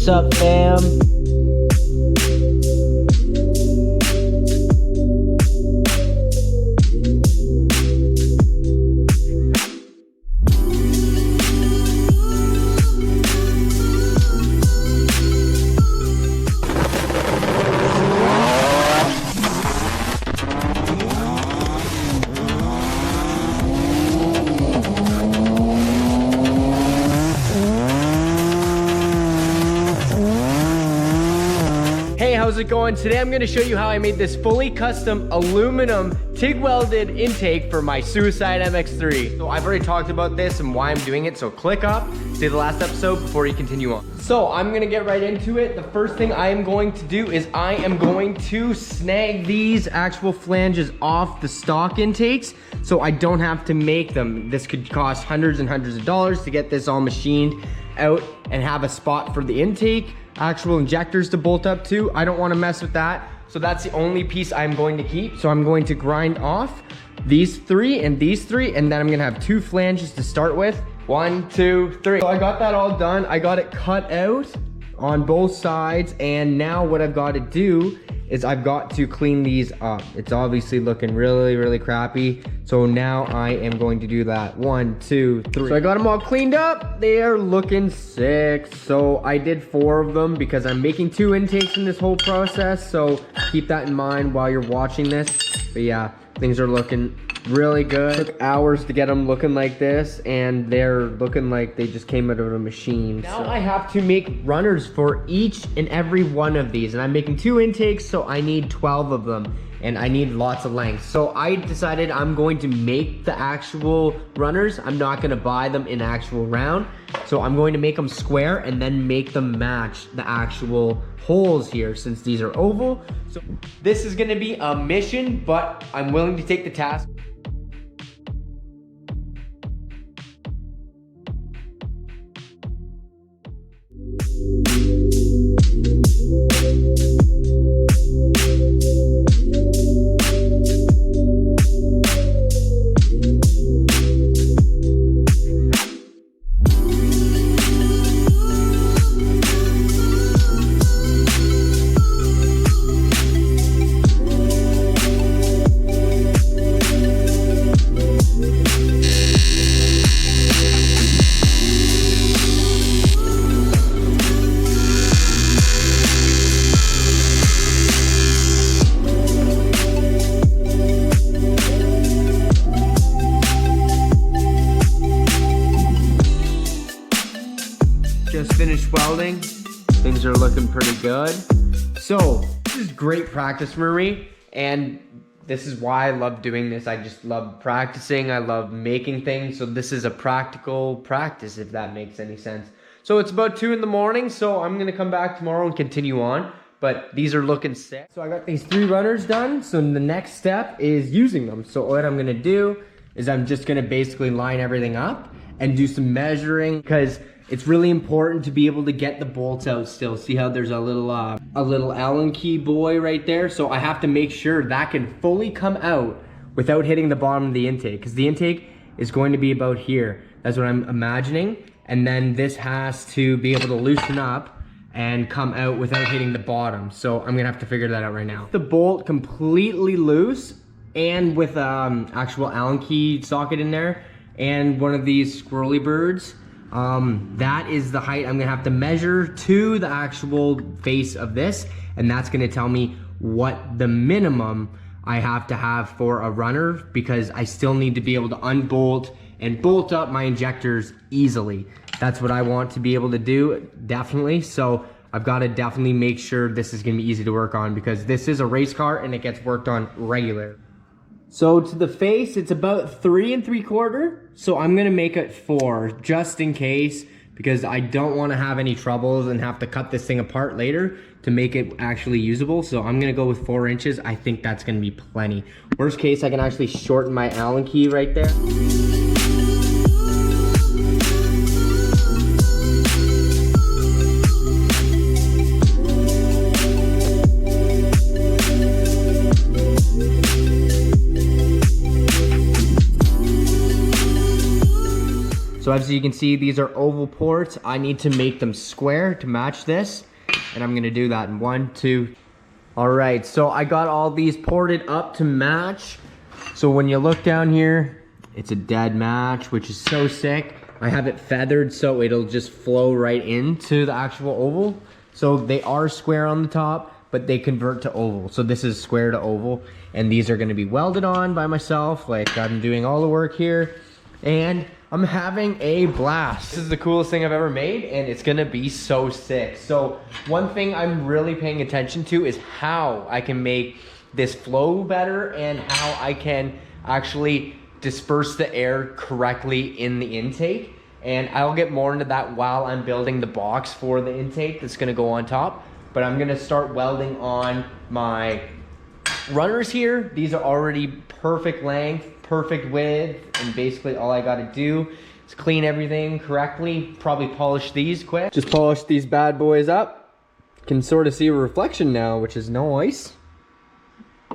What's up, fam? How's it going? Today I'm going to show you how I made this fully custom aluminum TIG welded intake for my Suicide MX-3. So I've already talked about this and why I'm doing it, so click up, see the last episode before you continue on. So I'm going to get right into it. The first thing I am going to do is I am going to snag these actual flanges off the stock intakes so I don't have to make them. This could cost hundreds and hundreds of dollars to get this all machined out and have a spot for the intake, actual injectors to bolt up to. I don't want to mess with that. So that's the only piece I'm going to keep. So I'm going to grind off these three and these three, and then I'm gonna have two flanges to start with. 1, 2, 3. So I got that all done. I got it cut out on both sides, and now what I've got to do is I've got to clean these up. It's obviously looking really, really crappy. So now I am going to do that. 1, 2, 3. So I got them all cleaned up. They are looking sick. So I did 4 of them because I'm making 2 intakes in this whole process. So keep that in mind while you're watching this. But yeah, things are looking really good. It took hours to get them looking like this, and they're looking like they just came out of a machine. Now I have to make runners for each and every one of these, and I'm making 2 intakes, so I need 12 of them, and I need lots of length. So I decided I'm going to make the actual runners. I'm not gonna buy them in actual round. So I'm going to make them square and then make them match the actual holes here since these are oval. So this is gonna be a mission, but I'm willing to take the task. Just finished welding. Things are looking pretty good. So this is great practice for me, and this is why I love doing this. I just love practicing. I love making things. So this is a practical practice, if that makes any sense. So it's about 2 in the morning, so I'm gonna come back tomorrow and continue on. But these are looking sick. So I got these 3 runners done. So the next step is using them. So what I'm gonna do is I'm just gonna basically line everything up and do some measuring, because it's really important to be able to get the bolts out still. See how there's a little Allen key boy right there? So I have to make sure that can fully come out without hitting the bottom of the intake, because the intake is going to be about here. That's what I'm imagining. And then this has to be able to loosen up and come out without hitting the bottom. So I'm gonna have to figure that out right now. The bolt completely loose and with actual Allen key socket in there and one of these squirrely birds. That is the height I'm gonna have to measure to the actual face of this, and that's gonna tell me what the minimum I have to have for a runner, because I still need to be able to unbolt and bolt up my injectors easily. That's what I want to be able to do, definitely. So I've got to definitely make sure this is gonna be easy to work on, because this is a race car and it gets worked on regular. So to the face, it's about 3 3/4. So I'm gonna make it 4 just in case, because I don't want to have any troubles and have to cut this thing apart later to make it actually usable. So I'm gonna go with 4 inches. I think that's gonna be plenty. Worst case, I can actually shorten my Allen key right there. So So as you can see, these are oval ports. I need to make them square to match this. And I'm gonna do that in 1, 2. All right, so I got all these ported up to match. So when you look down here, it's a dead match, which is so sick. I have it feathered so it'll just flow right into the actual oval. So they are square on the top, but they convert to oval. So this is square to oval, and these are gonna be welded on by myself. Like, I'm doing all the work here, and I'm having a blast. This is the coolest thing I've ever made, and it's gonna be so sick. So one thing I'm really paying attention to is how I can make this flow better and how I can actually disperse the air correctly in the intake. And I'll get more into that while I'm building the box for the intake that's gonna go on top. But I'm gonna start welding on my runners here. These are already perfect length, perfect width, and basically all I gotta do is clean everything correctly, probably polish these quick. Just polish these bad boys up. Can sort of see a reflection now, which is nice.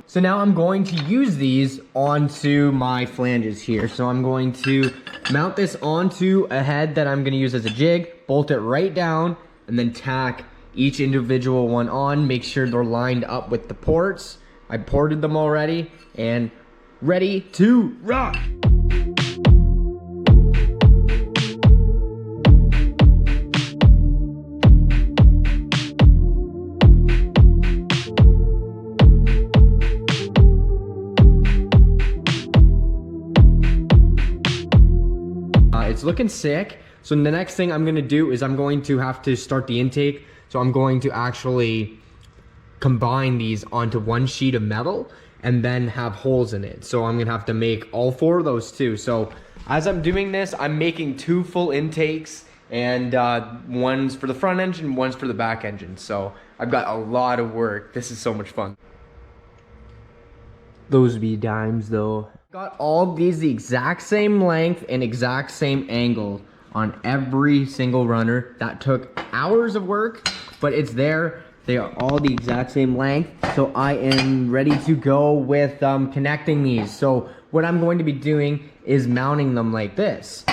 So now I'm going to use these onto my flanges here. So I'm going to mount this onto a head that I'm gonna use as a jig, bolt it right down, and then tack each individual one on, make sure they're lined up with the ports. I ported them already, and ready to rock. It's looking sick. So the next thing I'm gonna do is I'm going to have to start the intake. So I'm going to actually combine these onto one sheet of metal and then have holes in it. So I'm gonna have to make all 4 of those too. So as I'm doing this, I'm making 2 full intakes, and one's for the front engine, one's for the back engine. So I've got a lot of work. This is so much fun. Those be dimes though. Got all these the exact same length and exact same angle on every single runner. That took hours of work, but it's there. They are all the exact same length. So I am ready to go with connecting these. So what I'm going to be doing is mounting them like this.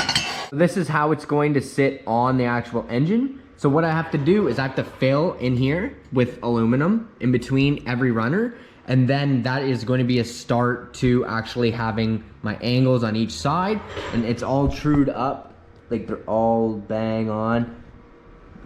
This is how it's going to sit on the actual engine. So what I have to do is I have to fill in here with aluminum in between every runner. And then that is going to be a start to actually having my angles on each side. And it's all trued up, like they're all bang on.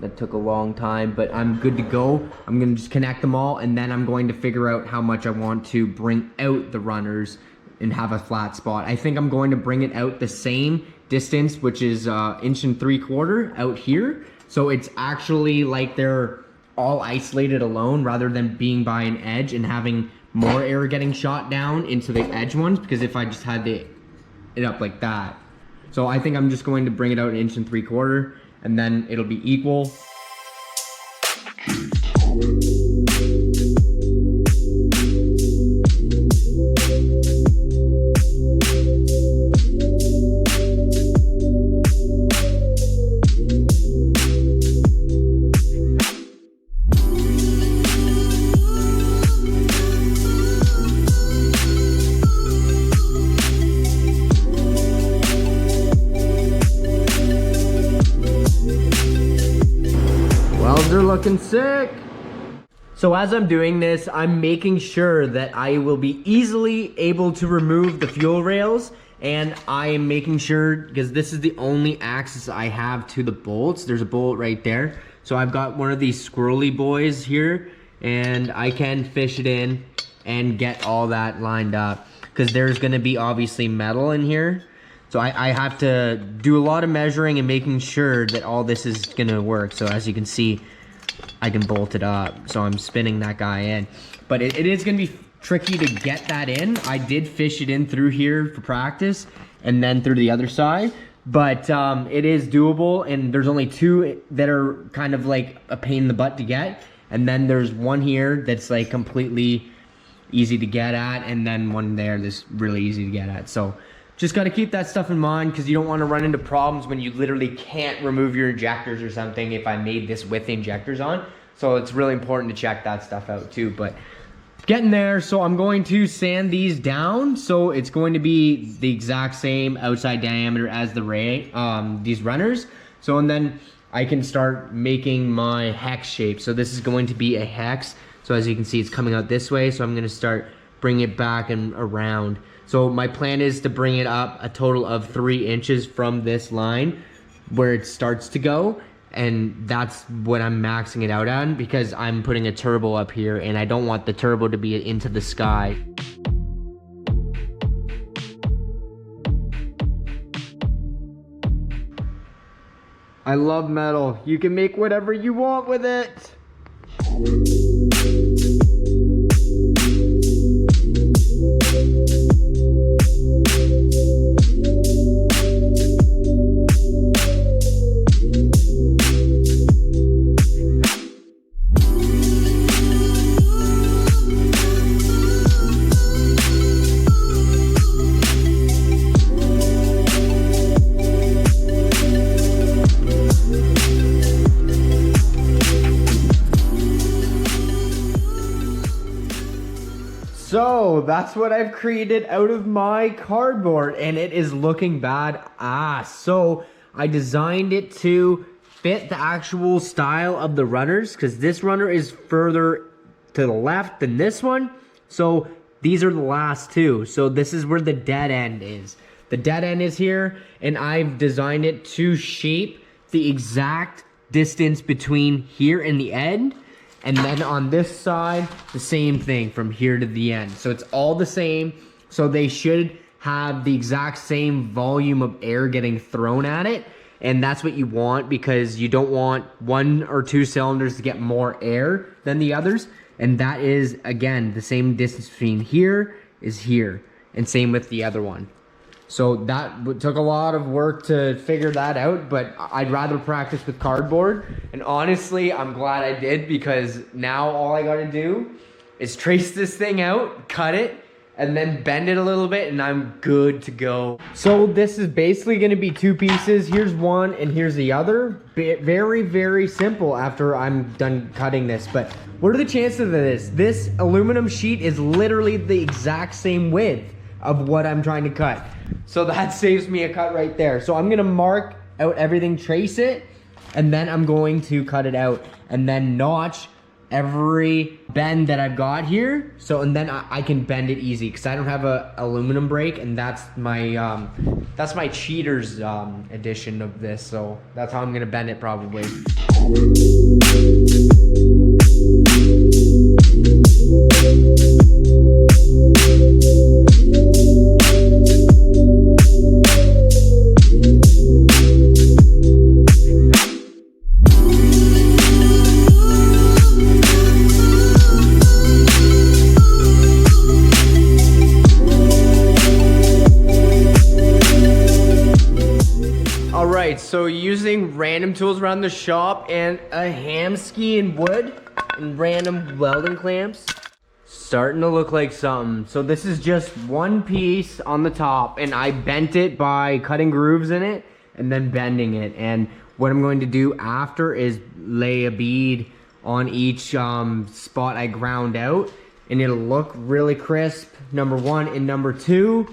That took a long time, but I'm good to go. I'm gonna just connect them all, and then I'm going to figure out how much I want to bring out the runners and have a flat spot. I think I'm going to bring it out the same distance, which is 1 3/4 inches out here. So it's actually like they're all isolated alone rather than being by an edge and having more air getting shot down into the edge ones, because if I just had it up like that. So I think I'm just going to bring it out 1 3/4 inches, and then it'll be equal. They're looking sick. So as I'm doing this, I'm making sure that I will be easily able to remove the fuel rails, and I am making sure, because this is the only access I have to the bolts. There's a bolt right there. So I've got one of these squirrely boys here, and I can fish it in and get all that lined up, because there's gonna be obviously metal in here. So I have to do a lot of measuring and making sure that all this is gonna work. So as you can see, I can bolt it up. So I'm spinning that guy in. But it is gonna be tricky to get that in. I did fish it in through here for practice and then through the other side. But it is doable, and there's only 2 that are kind of like a pain in the butt to get. And then there's one here that's like completely easy to get at, and then one there that's really easy to get at. So just got to keep that stuff in mind, because you don't want to run into problems when you literally can't remove your injectors or something if I made this with the injectors on. So it's really important to check that stuff out too. But getting there. So I'm going to sand these down. So it's going to be the exact same outside diameter as the these runners. So, and then I can start making my hex shape. So this is going to be a hex. So as you can see, it's coming out this way. So I'm gonna start bringing it back and around. So my plan is to bring it up a total of 3 inches from this line where it starts to go. And that's what I'm maxing it out on, because I'm putting a turbo up here and I don't want the turbo to be into the sky. I love metal. You can make whatever you want with it. So that's what I've created out of my cardboard, and it is looking bad ass. So I designed it to fit the actual style of the runners, because this runner is further to the left than this one. So these are the last two. So this is where the dead end is. The dead end is here, and I've designed it to shape the exact distance between here and the end. And then on this side, the same thing from here to the end. So it's all the same. So they should have the exact same volume of air getting thrown at it. And that's what you want, because you don't want 1 or 2 cylinders to get more air than the others. And that is, again, the same distance between here is here. And same with the other one. So that took a lot of work to figure that out, but I'd rather practice with cardboard. And honestly, I'm glad I did, because now all I gotta do is trace this thing out, cut it, and then bend it a little bit, and I'm good to go. So this is basically gonna be 2 pieces. Here's one and here's the other. Very, very simple after I'm done cutting this. But what are the chances of this? This aluminum sheet is literally the exact same width of what I'm trying to cut. So that saves me a cut right there. So I'm gonna mark out everything, trace it, and then I'm going to cut it out and then notch every bend that I've got here. So, and then I can bend it easy, because I don't have a aluminum brake, and that's my cheaters edition of this. So that's how I'm gonna bend it probably. So using random tools around the shop and a ham ski and wood and random welding clamps, starting to look like something. So this is just 1 piece on the top, and I bent it by cutting grooves in it and then bending it. And what I'm going to do after is lay a bead on each spot I ground out, and it'll look really crisp, number 1, and number 2,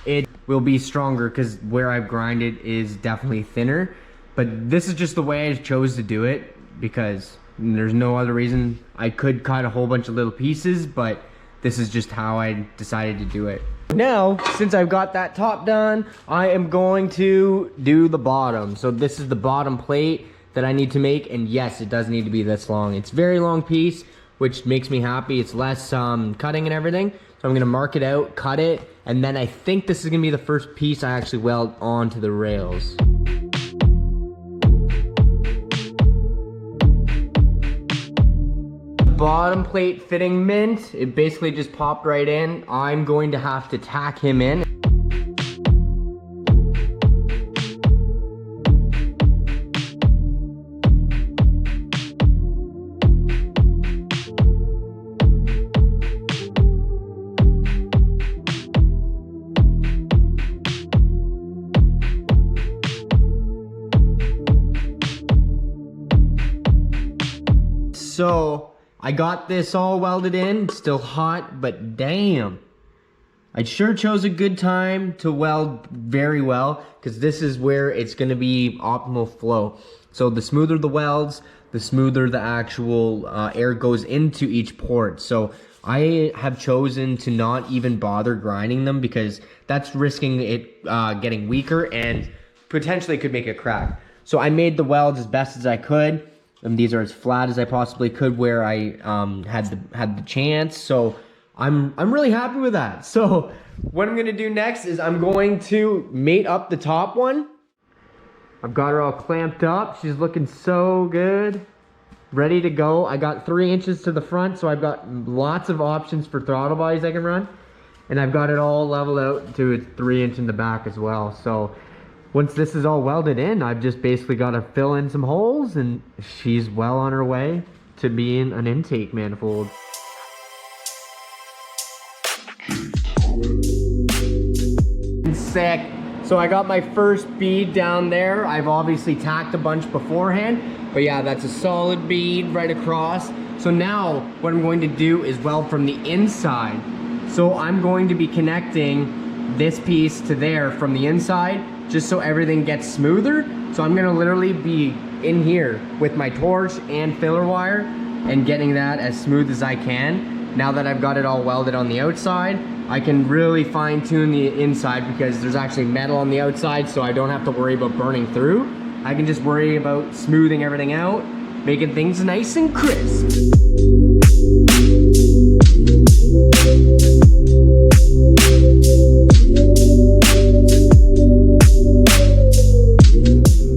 it will be stronger, because where I've grinded is definitely thinner. But this is just the way I chose to do it, because there's no other reason. I could cut a whole bunch of little pieces, but this is just how I decided to do it. Now, since I've got that top done, I am going to do the bottom. So this is the bottom plate that I need to make, and yes, it does need to be this long. It's a very long piece, which makes me happy. It's less cutting and everything. So I'm gonna mark it out, cut it, and then I think this is gonna be the first piece I actually weld onto the rails. Bottom plate fitting mint, it basically just popped right in. I'm going to have to tack him in. So I got this all welded in, still hot, but damn. I sure chose a good time to weld very well, because this is where it's gonna be optimal flow. So the smoother the welds, the smoother the actual air goes into each port. So I have chosen to not even bother grinding them, because that's risking it getting weaker and potentially could make it crack. So I made the welds as best as I could, and these are as flat as I possibly could where I had the chance. So I'm really happy with that. So what I'm gonna do next is I'm going to mate up the top one. I've got her all clamped up. She's looking so good. Ready to go. I got 3 inches to the front, so I've got lots of options for throttle bodies I can run. And I've got it all leveled out to its 3 inch in the back as well. So once this is all welded in, I've just basically got to fill in some holes, and she's well on her way to being an intake manifold. Sick. So I got my first bead down there. I've obviously tacked a bunch beforehand, but yeah, that's a solid bead right across. So now what I'm going to do is weld from the inside. So I'm going to be connecting this piece to there from the inside, just so everything gets smoother. So I'm gonna literally be in here with my torch and filler wire and getting that as smooth as I can. Now that I've got it all welded on the outside, I can really fine tune the inside, because there's actually metal on the outside, so I don't have to worry about burning through. I can just worry about smoothing everything out, making things nice and crisp.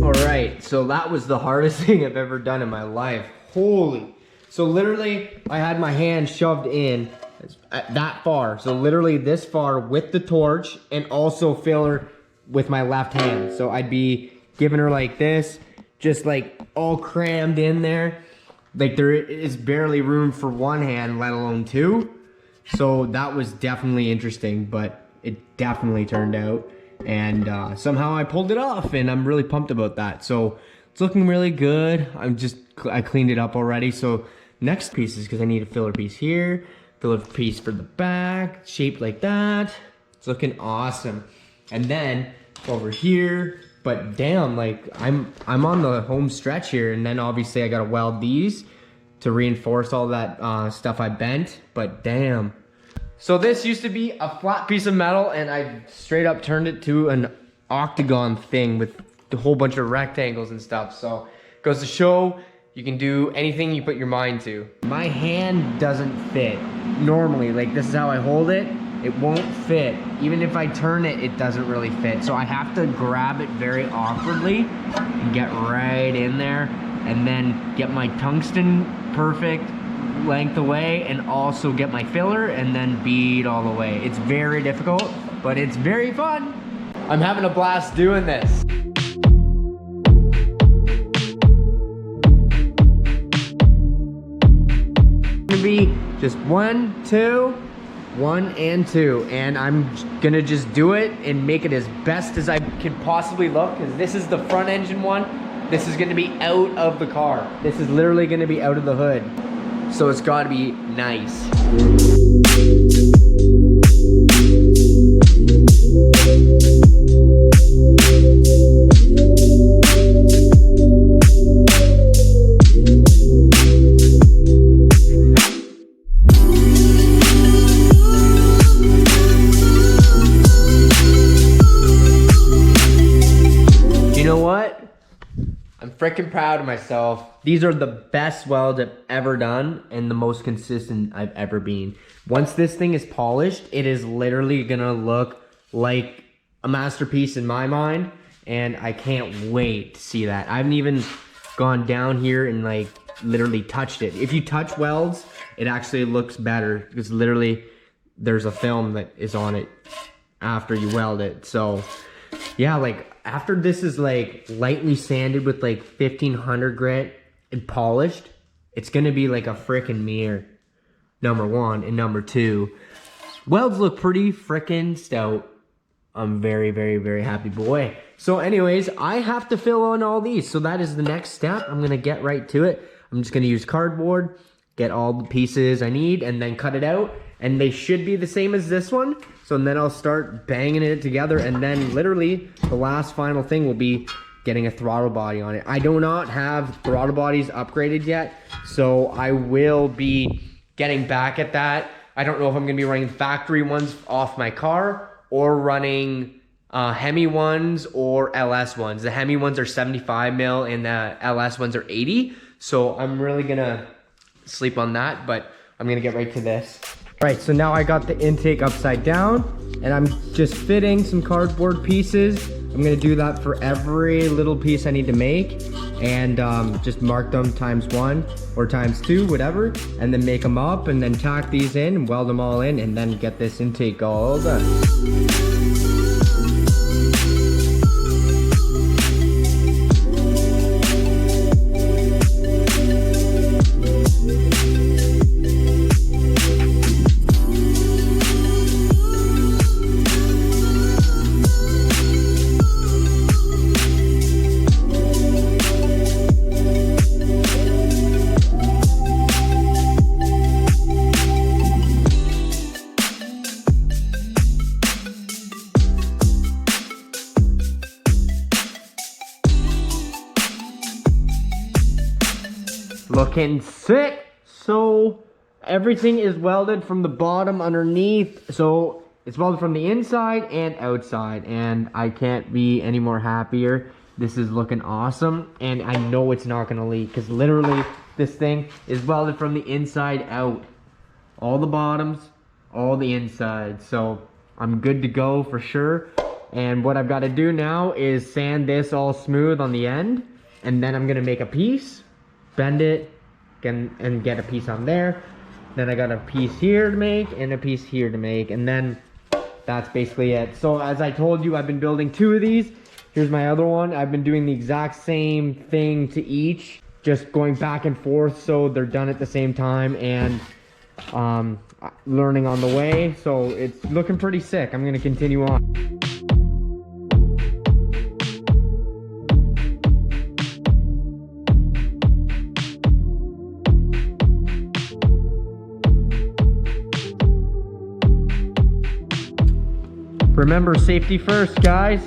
Alright, so that was the hardest thing I've ever done in my life. Holy. So literally, I had my hand shoved in that far. So literally this far with the torch, and also filler with my left hand. So I'd be giving her like this, just like all crammed in there. Like there is barely room for one hand, let alone two. So that was definitely interesting, but it definitely turned out. And somehow I pulled it off, and I'm really pumped about that. So it's looking really good. I cleaned it up already. So next pieces, because I need a filler piece here, filler piece for the back, shaped like that. It's looking awesome. And then over here, but damn, like I'm on the home stretch here, and then obviously I gotta weld these to reinforce all that stuff I bent, but damn. So this used to be a flat piece of metal, and I straight up turned it to an octagon thing with a whole bunch of rectangles and stuff. So it goes to show you can do anything you put your mind to. My hand doesn't fit normally. Like this is how I hold it. It won't fit. Even if I turn it, it doesn't really fit. So I have to grab it very awkwardly and get right in there, and then get my tungsten perfect length away, and also get my filler and then bead all the way. It's very difficult, but it's very fun. I'm having a blast doing this. Gonna be just 1, 2, 1 and 2, and I'm gonna just do it and make it as best as I can possibly look, because this is the front engine one. This is gonna be out of the car. This is literally gonna be out of the hood. So it's gotta be nice. You know what? I'm freaking proud of myself. These are the best welds I've ever done, and the most consistent I've ever been. Once this thing is polished, it is literally gonna look like a masterpiece in my mind, and I can't wait to see that. I haven't even gone down here and like literally touched it. If you touch welds, it actually looks better, because literally there's a film that is on it after you weld it. So yeah, like after this is like lightly sanded with like 1500 grit and polished, it's gonna be like a freaking mirror, number one. And number two, welds look pretty freaking stout. I'm very, very, very happy boy. So anyways, I have to fill on all these. So that is the next step. I'm gonna get right to it. I'm just gonna use cardboard, get all the pieces I need, and then cut it out. And they should be the same as this one. So then I'll start banging it together, and then literally the last final thing will be getting a throttle body on it. I do not have throttle bodies upgraded yet, so I will be getting back at that. I don't know if I'm gonna be running factory ones off my car or running Hemi ones or LS ones. The Hemi ones are 75 mil and the LS ones are 80. So I'm really gonna sleep on that, but I'm gonna get right to this. All right, so now I got the intake upside down and I'm just fitting some cardboard pieces. I'm gonna do that for every little piece I need to make, and just mark them ×1 or ×2, whatever, and then make them up and then tack these in and weld them all in and then get this intake all done. Looking sick. So everything is welded from the bottom underneath, so it's welded from the inside and outside, and I can't be any more happier. This is looking awesome, and I know it's not gonna leak because literally this thing is welded from the inside out, all the bottoms, all the insides. So I'm good to go for sure. And what I've got to do now is sand this all smooth on the end, and then I'm gonna make a piece, bend it, and get a piece on there. Then I got a piece here to make and a piece here to make, and then that's basically it. So as I told you, I've been building 2 of these. Here's my other one. I've been doing the exact same thing to each, just going back and forth so they're done at the same time, and learning on the way. So it's looking pretty sick. I'm gonna continue on. Remember, safety first, guys.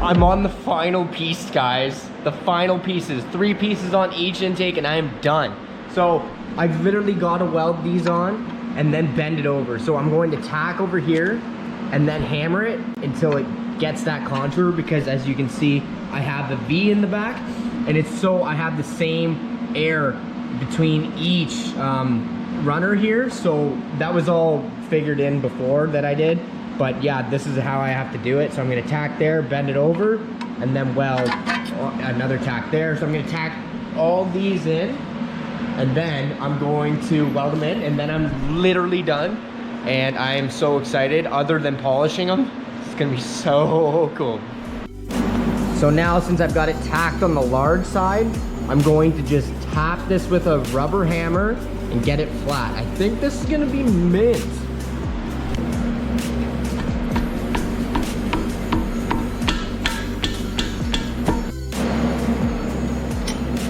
I'm on the final piece, guys. The final pieces, 3 pieces on each intake, and I am done. So I've literally got to weld these on and then bend it over. So I'm going to tack over here and then hammer it until it gets that contour, because as you can see, I have the V in the back, and it's so I have the same air between each runner here. So that was all figured in before that I did, but yeah, this is how I have to do it. So I'm gonna tack there, bend it over, and then weld another tack there. So I'm gonna tack all these in, and then I'm going to weld them in, and then I'm literally done. And I am so excited. Other than polishing them, it's gonna be so cool. So now, since I've got it tacked on the large side, I'm going to just tap this with a rubber hammer and get it flat. I think this is gonna be mint.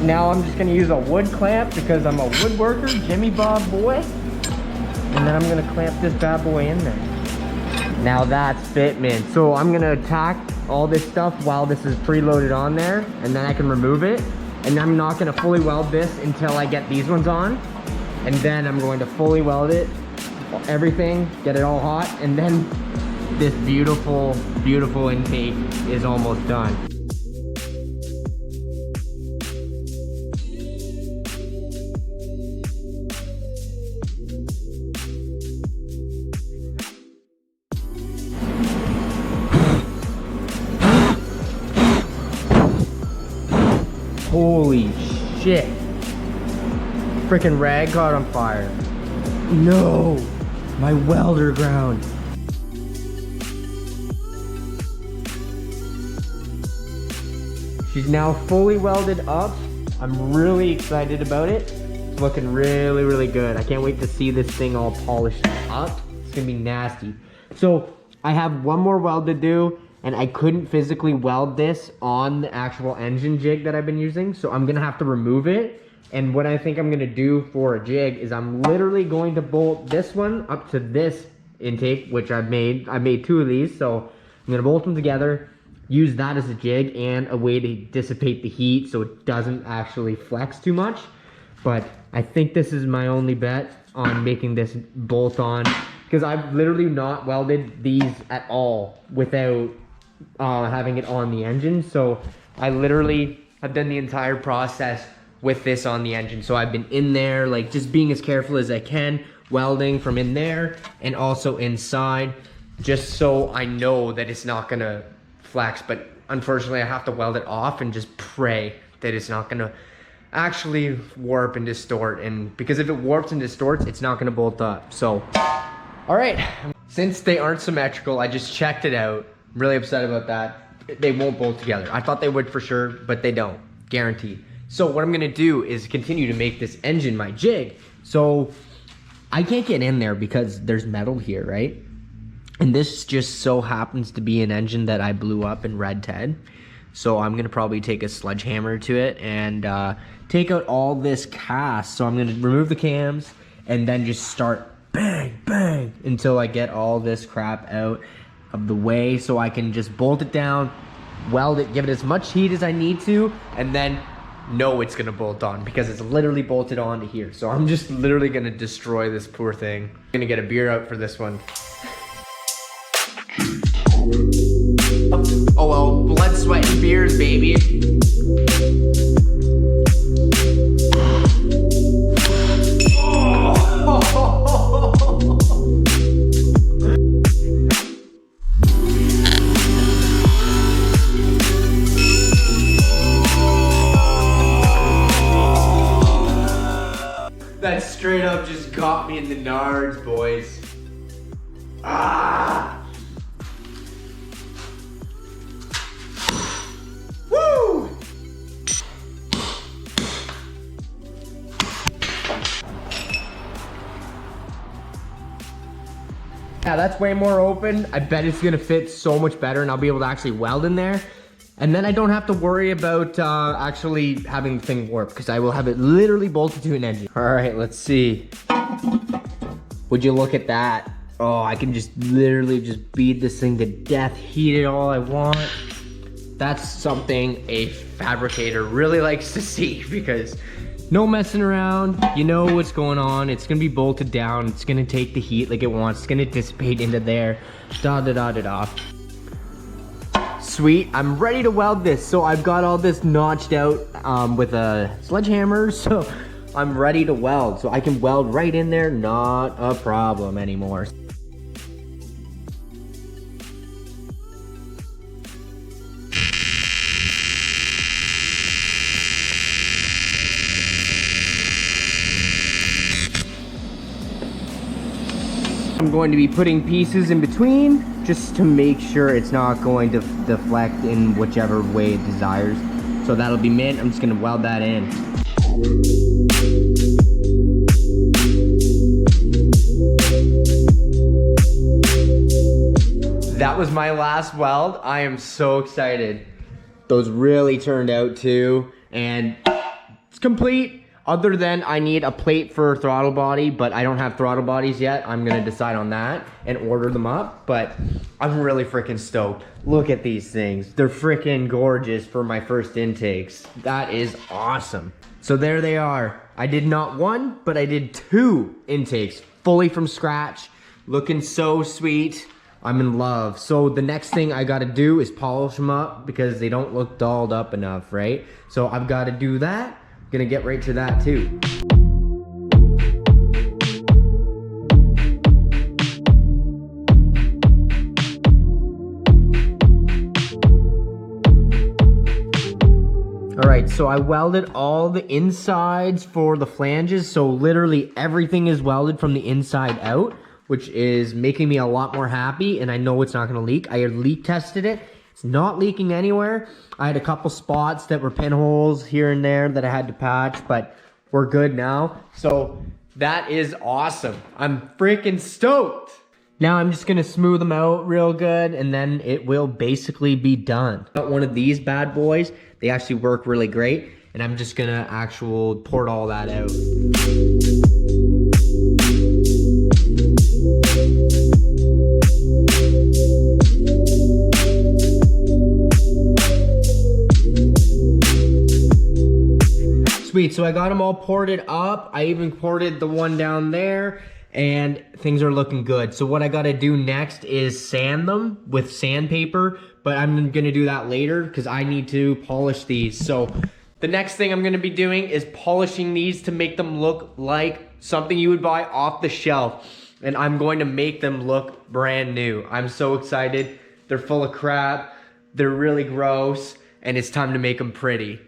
Now I'm just gonna use a wood clamp because I'm a woodworker, Jimmy Bob boy. And then I'm gonna clamp this bad boy in there. Now that's fitment. So I'm gonna attack all this stuff while this is preloaded on there, and then I can remove it. And I'm not gonna fully weld this until I get these ones on. And then I'm going to fully weld it, everything, get it all hot, and then this beautiful, beautiful intake is almost done. Holy shit. Freaking rag caught on fire. No, my welder ground. She's now fully welded up. I'm really excited about it. It's looking really, really good. I can't wait to see this thing all polished up. It's gonna be nasty. So I have one more weld to do, and I couldn't physically weld this on the actual engine jig that I've been using. So I'm gonna have to remove it. And what I think I'm gonna do for a jig is I'm literally going to bolt this one up to this intake, which I made 2 of these. So I'm gonna bolt them together, use that as a jig and a way to dissipate the heat so it doesn't actually flex too much. But I think this is my only bet on making this bolt on, because I've literally not welded these at all without having it on the engine. So I literally have done the entire process with this on the engine. So I've been in there, like just being as careful as I can, welding from in there and also inside, just so I know that it's not gonna flex. But unfortunately I have to weld it off and just pray that it's not gonna actually warp and distort. And because if it warps and distorts, it's not gonna bolt up. So, all right, since they aren't symmetrical, I just checked it out. I'm really upset about that. They won't bolt together. I thought they would for sure, but they don't, guaranteed. So what I'm gonna do is continue to make this engine my jig. So I can't get in there because there's metal here, right? And this just so happens to be an engine that I blew up in Red Ted. So I'm gonna probably take a sledgehammer to it and take out all this cast. So I'm gonna remove the cams and then just start bang, bang, until I get all this crap out of the way, so I can just bolt it down, weld it, give it as much heat as I need to, and then know it's gonna bolt on because it's literally bolted onto here. So I'm just literally gonna destroy this poor thing. I'm gonna get a beer out for this one. Oh well, blood, sweat, and beers, baby. That straight up just got me in the nards, boys. Ah! Woo! Yeah, that's way more open. I bet it's gonna fit so much better and I'll be able to actually weld in there. And then I don't have to worry about actually having the thing warp, because I will have it literally bolted to an engine. All right, let's see. Would you look at that? Oh, I can just literally just beat this thing to death, heat it all I want. That's something a fabricator really likes to see, because no messing around, you know what's going on. It's gonna be bolted down. It's gonna take the heat like it wants. It's gonna dissipate into there, da da da da da. Sweet, I'm ready to weld this. So I've got all this notched out with a sledgehammer, so I'm ready to weld. So I can weld right in there, not a problem anymore. I'm going to be putting pieces in between just to make sure it's not going to deflect in whichever way it desires. So that'll be mint. I'm just gonna weld that in. That was my last weld. I am so excited. Those really turned out too, and it's complete. Other than I need a plate for throttle body, but I don't have throttle bodies yet. I'm gonna decide on that and order them up, but I'm really freaking stoked. Look at these things. They're freaking gorgeous for my first intakes. That is awesome. So there they are. I did not one, but I did 2 intakes, fully from scratch, looking so sweet. I'm in love. So the next thing I gotta do is polish them up because they don't look dolled up enough, right? So I've gotta do that. Gonna get right to that too. All right, so I welded all the insides for the flanges. So literally everything is welded from the inside out, which is making me a lot more happy, and I know it's not gonna leak. I leak tested it. It's not leaking anywhere. I had a couple spots that were pinholes here and there that I had to patch, but we're good now. So that is awesome. I'm freaking stoked. Now I'm just gonna smooth them out real good and then it will basically be done. Got one of these bad boys. They actually work really great and I'm just gonna pour all that out. Sweet, so I got them all ported up. I even ported the one down there and things are looking good. So what I gotta do next is sand them with sandpaper, but I'm gonna do that later because I need to polish these. So the next thing I'm gonna be doing is polishing these to make them look like something you would buy off the shelf. And I'm going to make them look brand new. I'm so excited. They're full of crap, they're really gross, and it's time to make them pretty.